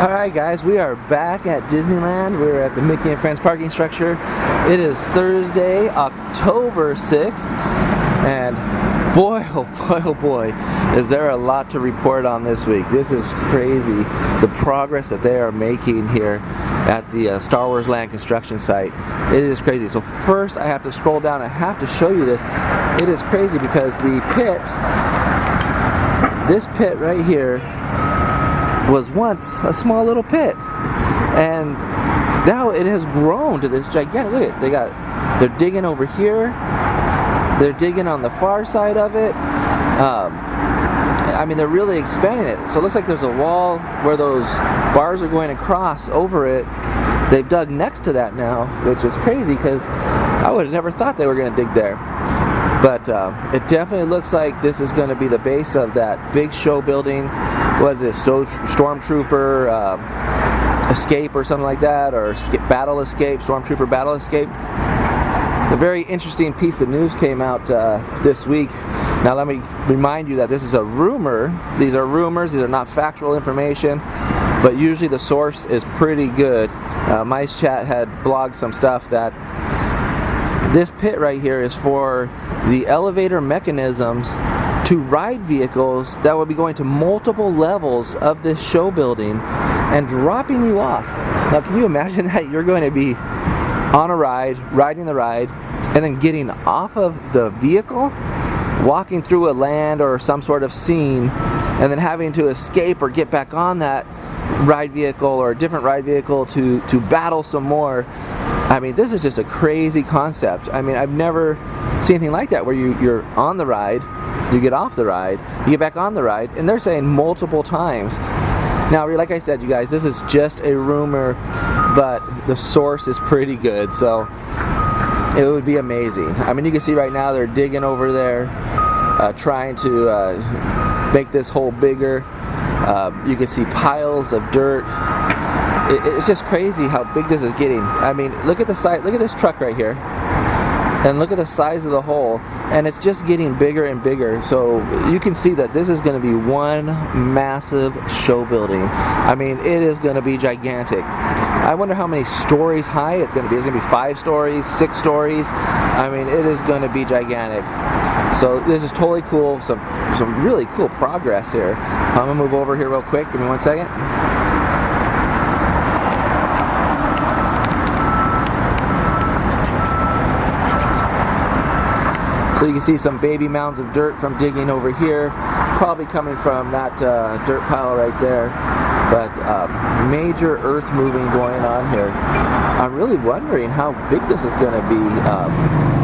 Alright guys, we are back at Disneyland. We're at the Mickey and Friends parking structure. It is Thursday, October 6th, and boy, oh boy, is there a lot to report on this week. This is crazy, the progress that they are making here at the Star Wars Land construction site. It is crazy. So first I have to scroll down. I have to show you this. It is crazy because the pit, this pit right here, was once a small little pit, and now it has grown to this gigantic. Look at it. They're digging over here. They're digging on the far side of it. I mean, they're really expanding it. So it looks like there's a wall where those bars are going across over it. They've dug next to that now, which is crazy because I would have never thought they were going to dig there. But it definitely looks like this is going to be the base of that big show building. What is it, Stormtrooper Escape or something like that, or Battle Escape, Stormtrooper Battle Escape. A very interesting piece of news came out this week. Now let me remind you that this is a rumor. These are rumors, these are not factual information, but usually the source is pretty good. Mice Chat had blogged some stuff that this pit right here is for the elevator mechanisms to ride vehicles that will be going to multiple levels of this show building and dropping you off. Now can you imagine that? You're going to be on a ride, riding the ride, and then getting off of the vehicle, walking through a land or some sort of scene, and then having to escape or get back on that ride vehicle or a different ride vehicle to battle some more. I mean, this is just a crazy concept. I mean, I've never seen anything like that where you're on the ride, you get off the ride, you get back on the ride, and they're saying multiple times. Now, like I said, you guys, this is just a rumor, but the source is pretty good, so it would be amazing. I mean, you can see right now they're digging over there, trying to make this hole bigger. You can see piles of dirt. It's just crazy how big this is getting. I mean, look at the size. Look at this truck right here, and look at the size of the hole, and it's just getting bigger and bigger. So you can see that this is going to be one massive show building. I mean, it is going to be gigantic. I wonder how many stories high it's going to be. It's going to be 5 stories, 6 stories. I mean, it is going to be gigantic. So this is totally cool. Some really cool progress here. I'm going to move over here real quick. Give me 1 second. So you can see some baby mounds of dirt from digging over here, probably coming from that dirt pile right there. But major earth moving going on here. I'm really wondering how big this is going to be.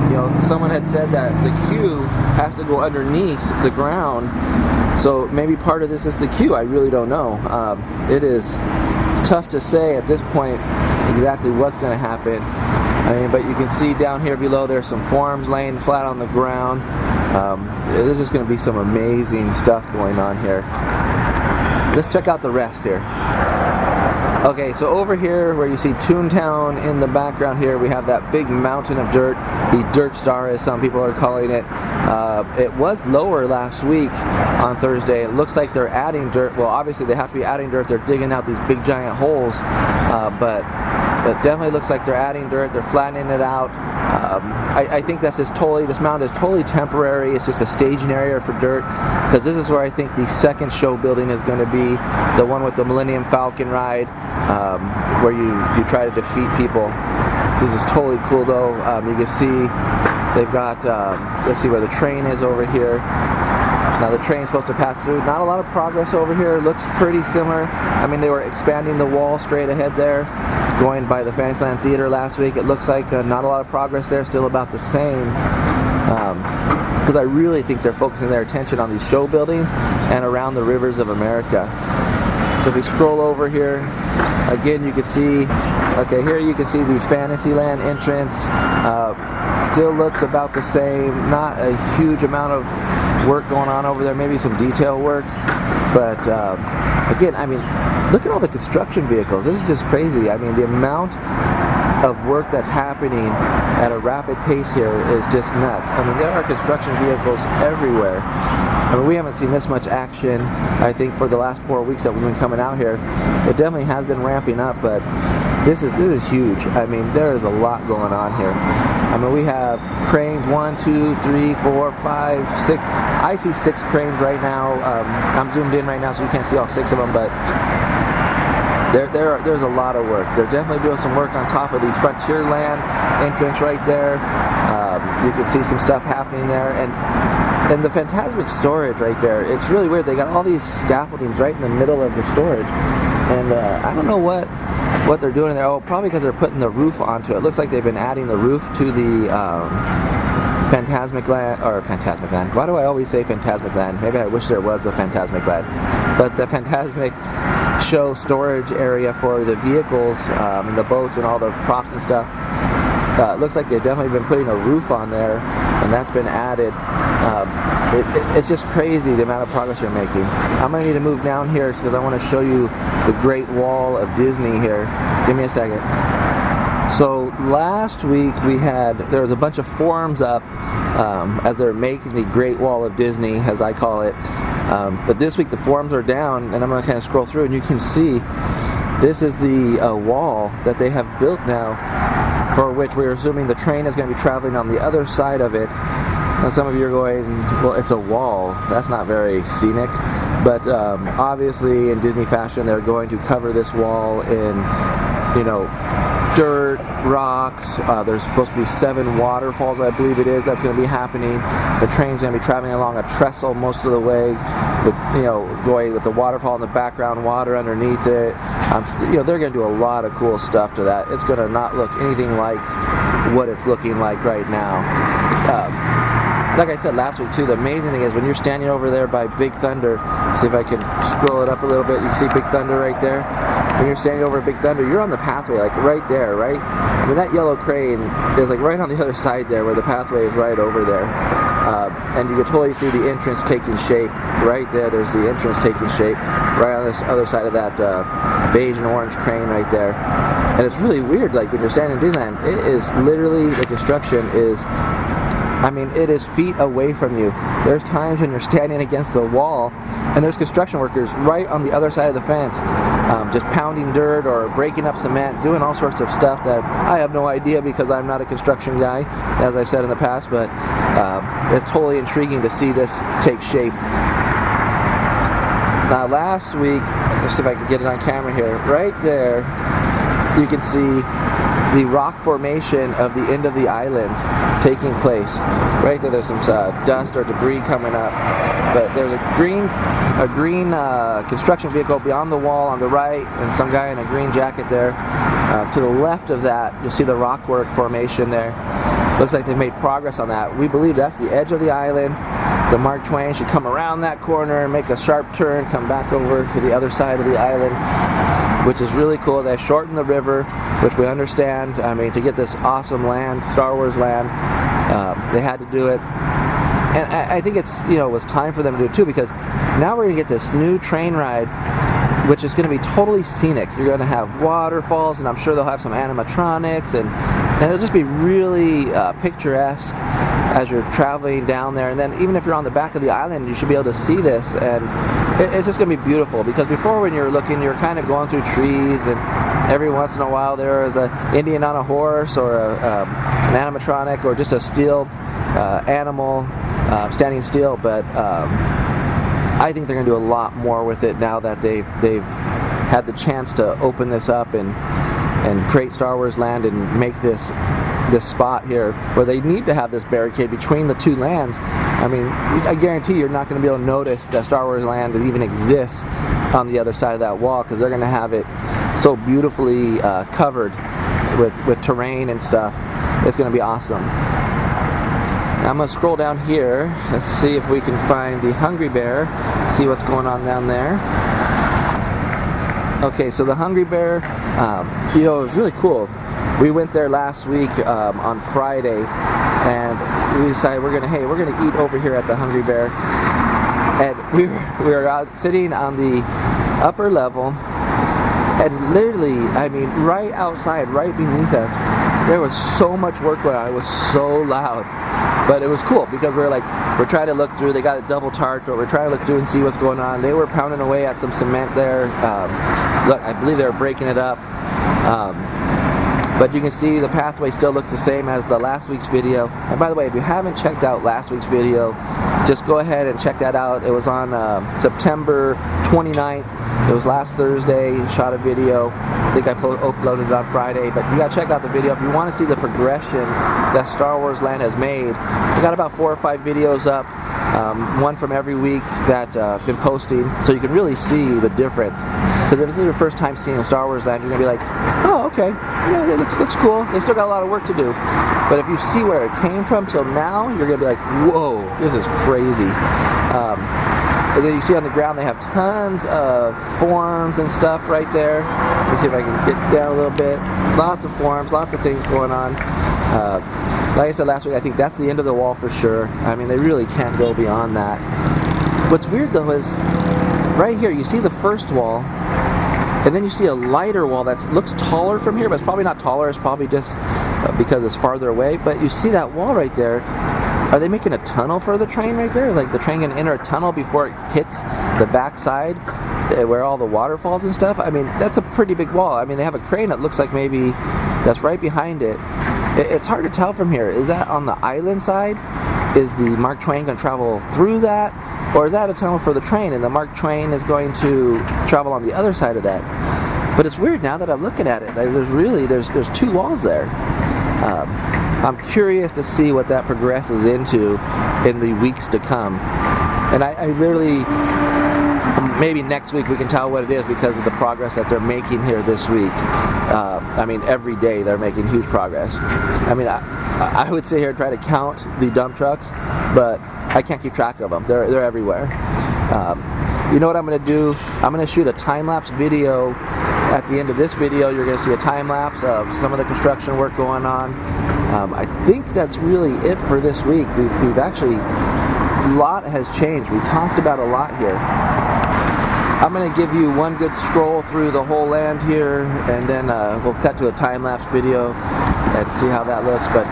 You know, someone had said that the queue has to go underneath the ground, so maybe part of this is the queue. I really don't know. It is tough to say at this point exactly what's going to happen. I mean, but you can see down here below there's some forms laying flat on the ground. There's just going to be some amazing stuff going on here. Let's check out the rest here. Okay, so over here where you see Toontown in the background here, we have that big mountain of dirt, the Dirt Star as some people are calling it. It was lower last week on Thursday. It looks like they're adding dirt. Well, obviously they have to be adding dirt. They're digging out these big giant holes, but it definitely looks like they're adding dirt. They're flattening it out. I think this mound is totally temporary. It's just a staging area for dirt, because this is where I think the second show building is going to be, the one with the Millennium Falcon ride, where you try to defeat people. This is totally cool though. You can see they've got, let's see where the train is over here. Now the train's supposed to pass through. Not a lot of progress over here. It looks pretty similar. I mean, they were expanding the wall straight ahead there, going by the Fantasyland Theater last week. It looks like not a lot of progress there, still about the same. Because I really think they're focusing their attention on these show buildings and around the rivers of America. So if we scroll over here, again you can see, okay, here you can see the Fantasyland entrance. Still looks about the same. Not a huge amount of work going on over there, maybe some detail work, but again, I mean, look at all the construction vehicles. This is just crazy. I mean, the amount of work that's happening at a rapid pace here is just nuts. I mean, there are construction vehicles everywhere. I mean, we haven't seen this much action, I think, for the last 4 weeks that we've been coming out here. It definitely has been ramping up, but this is huge. I mean, there is a lot going on here. I mean, we have cranes, 1, 2, 3, 4, 5, 6. I see 6 cranes right now. I'm zoomed in right now, so you can't see all 6 of them, but there's a lot of work. They're definitely doing some work on top of the Frontierland entrance right there. You can see some stuff happening there, and the Fantasmic storage right there. It's really weird. They got all these scaffoldings right in the middle of the storage, and I don't know what they're doing there. Oh, probably because they're putting the roof onto it. It looks like they've been adding the roof to the Fantasmic Land. Why do I always say Fantasmic Land? Maybe I wish there was a Fantasmic Land. But the Fantasmic show storage area for the vehicles and the boats and all the props and stuff. It looks like they've definitely been putting a roof on there, and that's been added. It's just crazy the amount of progress you're making. I'm going to need to move down here because I want to show you the Great Wall of Disney here. Give me a second. So last week there was a bunch of forums up as they're making the Great Wall of Disney, as I call it. But this week the forums are down, and I'm going to kind of scroll through, and you can see this is the wall that they have built now, for which we're assuming the train is going to be traveling on the other side of it. Now some of you are going, well, it's a wall. That's not very scenic. But obviously in Disney fashion, they're going to cover this wall in, dirt, rocks. There's supposed to be 7 waterfalls, I believe it is, that's going to be happening. The train's going to be traveling along a trestle most of the way, with going with the waterfall in the background, water underneath it. They're going to do a lot of cool stuff to that. It's going to not look anything like what it's looking like right now. Like I said last week too, the amazing thing is when you're standing over there by Big Thunder, see if I can scroll it up a little bit, you can see Big Thunder right there. When you're standing over Big Thunder, you're on the pathway, like right there, right? I mean, that yellow crane is like right on the other side there, where the pathway is right over there. And you can totally see the entrance taking shape right there. There's the entrance taking shape right on this other side of that beige and orange crane right there. And it's really weird, like when you're standing in Disneyland, it is literally, the construction is, it is feet away from you. There's times when you're standing against the wall and there's construction workers right on the other side of the fence, just pounding dirt or breaking up cement, doing all sorts of stuff that I have no idea because I'm not a construction guy, as I've said in the past, but it's totally intriguing to see this take shape. Now last week, let's see if I can get it on camera here, right there, you can see the rock formation of the end of the island taking place. Right there, there's some dust or debris coming up, but there's a green construction vehicle beyond the wall on the right, and some guy in a green jacket there. To the left of that, you'll see the rockwork formation there. Looks like they've made progress on that. We believe that's the edge of the island. The Mark Twain should come around that corner, make a sharp turn, come back over to the other side of the island, which is really cool. They shortened the river, which we understand. To get this awesome land, Star Wars land, they had to do it. And I think it was time for them to do it too, because now we're going to get this new train ride, which is going to be totally scenic. You're going to have waterfalls, and I'm sure they'll have some animatronics, and it'll just be really picturesque as you're traveling down there. And then even if you're on the back of the island, you should be able to see this, and it's just going to be beautiful. Because before, when you're looking, you're kind of going through trees, and every once in a while there is an Indian on a horse, or an animatronic, or just a steel animal standing still. But I think they're going to do a lot more with it now that they've had the chance to open this up and create Star Wars Land and make this spot here where they need to have this barricade between the two lands. I guarantee you're not going to be able to notice that Star Wars Land even exists on the other side of that wall, because they're going to have it so beautifully covered with terrain and stuff. It's going to be awesome. Now I'm going to scroll down here. Let's see if we can find the Hungry Bear, see what's going on down there. Okay, so the Hungry Bear, it was really cool. We went there last week on Friday, and we decided we're gonna eat over here at the Hungry Bear. And we were out sitting on the upper level, And literally, I mean, right outside, right beneath us, there was so much work going on. It was so loud. But it was cool because we're trying to look through. They got it double tarped, but we're trying to look through and see what's going on. They were pounding away at some cement there. Look, I believe they were breaking it up. But you can see the pathway still looks the same as the last week's video. And by the way, if you haven't checked out last week's video, just go ahead and check that out. It was on September 29th. It was last Thursday. Shot a video. I think I uploaded it on Friday. But you gotta check out the video if you want to see the progression that Star Wars Land has made. We got about 4 or 5 videos up, one from every week that I've been posting, so you can really see the difference. Because if this is your first time seeing Star Wars Land, you're gonna be like, oh, okay, yeah, it looks cool. They still got a lot of work to do. But if you see where it came from till now, you're gonna be like, whoa, this is crazy. And then you see on the ground they have tons of forms and stuff right there. Let me see if I can get down a little bit. Lots of forms, lots of things going on. Like I said last week, I think that's the end of the wall for sure. I mean, they really can't go beyond that. What's weird though is, right here, you see the first wall, and then you see a lighter wall that looks taller from here, but it's probably not taller, it's probably just because it's farther away. But you see that wall right there. Are they making a tunnel for the train right there? Is like the train gonna enter a tunnel before it hits the backside where all the waterfalls and stuff? I mean, that's a pretty big wall. I mean, they have a crane that looks like maybe that's right behind it. It's hard to tell from here. Is that on the island side? Is the Mark Twain going to travel through that? Or is that a tunnel for the train and the Mark Twain is going to travel on the other side of that? But it's weird now that I'm looking at it. There's 2 walls there. I'm curious to see what that progresses into in the weeks to come. And I literally, maybe next week we can tell what it is because of the progress that they're making here this week. I mean, every day they're making huge progress. I mean, I would sit here and try to count the dump trucks, but I can't keep track of them. They're everywhere. You know what I'm going to do? I'm going to shoot a time-lapse video. At the end of this video, you're going to see a time-lapse of some of the construction work going on. I think that's really it for this week. We've actually, a lot has changed. We talked about a lot here. I'm going to give you one good scroll through the whole land here, and then we'll cut to a time-lapse video and see how that looks. But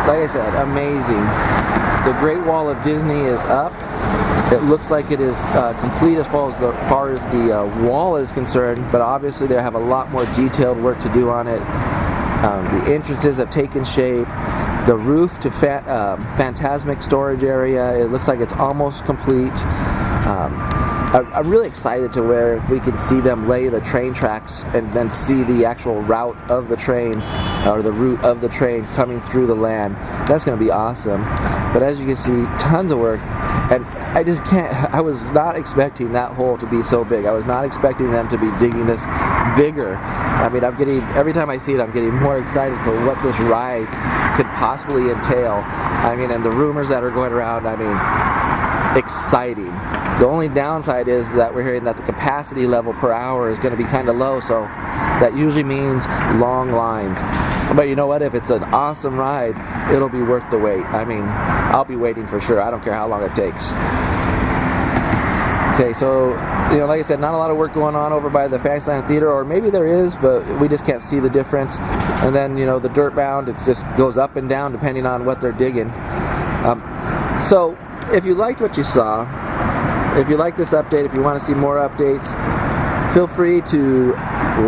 like I said, amazing. The Great Wall of Disney is up. It looks like it is complete as far as the wall is concerned, but obviously they have a lot more detailed work to do on it. The entrances have taken shape. The roof to Phantasmic storage area, it looks like it's almost complete. I'm really excited to where if we can see them lay the train tracks and then see the actual route of the train or the route of the train coming through the land. That's going to be awesome. But as you can see, tons of work. And I just can't, I was not expecting that hole to be so big. I was not expecting them to be digging this bigger. I mean, every time I see it, I'm getting more excited for what this ride could possibly entail. I mean, and the rumors that are going around, I mean, exciting. The only downside is that we're hearing that the capacity level per hour is going to be kind of low, so that usually means long lines. But you know what? If it's an awesome ride, it'll be worth the wait. I mean, I'll be waiting for sure. I don't care how long it takes. Okay, so, you know, like I said, not a lot of work going on over by the Fantasyland Theater, or maybe there is, but we just can't see the difference. And then, you know, the dirt bound, it just goes up and down depending on what they're digging. So, if you liked what you saw, if you like this update, if you want to see more updates, feel free to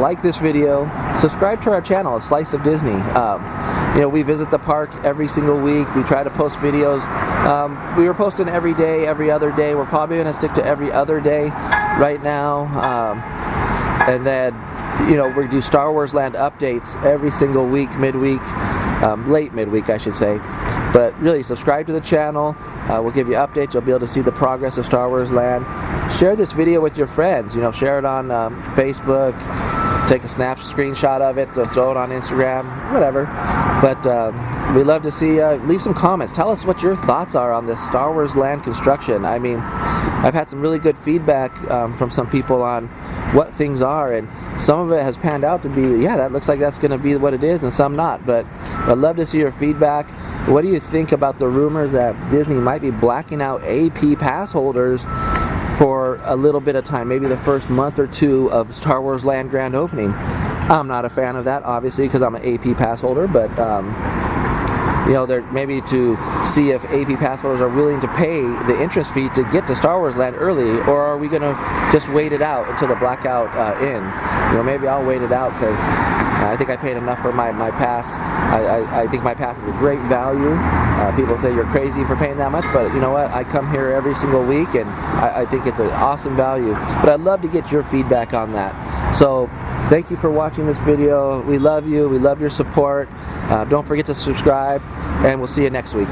like this video, subscribe to our channel, A Slice of Disney. You know, we visit the park every single week. We try to post videos. We were posting every day, every other day. We're probably going to stick to every other day right now. And then, you know, we do Star Wars Land updates every single week, midweek, late midweek, I should say. But really, subscribe to the channel. We'll give you updates. You'll be able to see the progress of Star Wars Land. Share this video with your friends. You know, share it on Facebook. Take a screenshot of it. Throw it on Instagram. Whatever. But we'd love to see. Leave some comments. Tell us what your thoughts are on this Star Wars Land construction. I mean, I've had some really good feedback from some people on what things are, and some of it has panned out to be, yeah, that looks like that's going to be what it is, and some not. But I'd love to see your feedback. What do you think about the rumors that Disney might be blacking out AP pass holders for a little bit of time, maybe the first month or two of Star Wars Land grand opening. I'm not a fan of that, obviously, because I'm an AP pass holder, but you know, they're maybe to see if AP pass holders are willing to pay the entrance fee to get to Star Wars Land early, or are we going to just wait it out until the blackout ends? You know, maybe I'll wait it out because I think I paid enough for my pass. I think my pass is a great value. People say you're crazy for paying that much, but you know what? I come here every single week, and I think it's an awesome value. But I'd love to get your feedback on that. So thank you for watching this video. We love you. We love your support. Don't forget to subscribe, and we'll see you next week.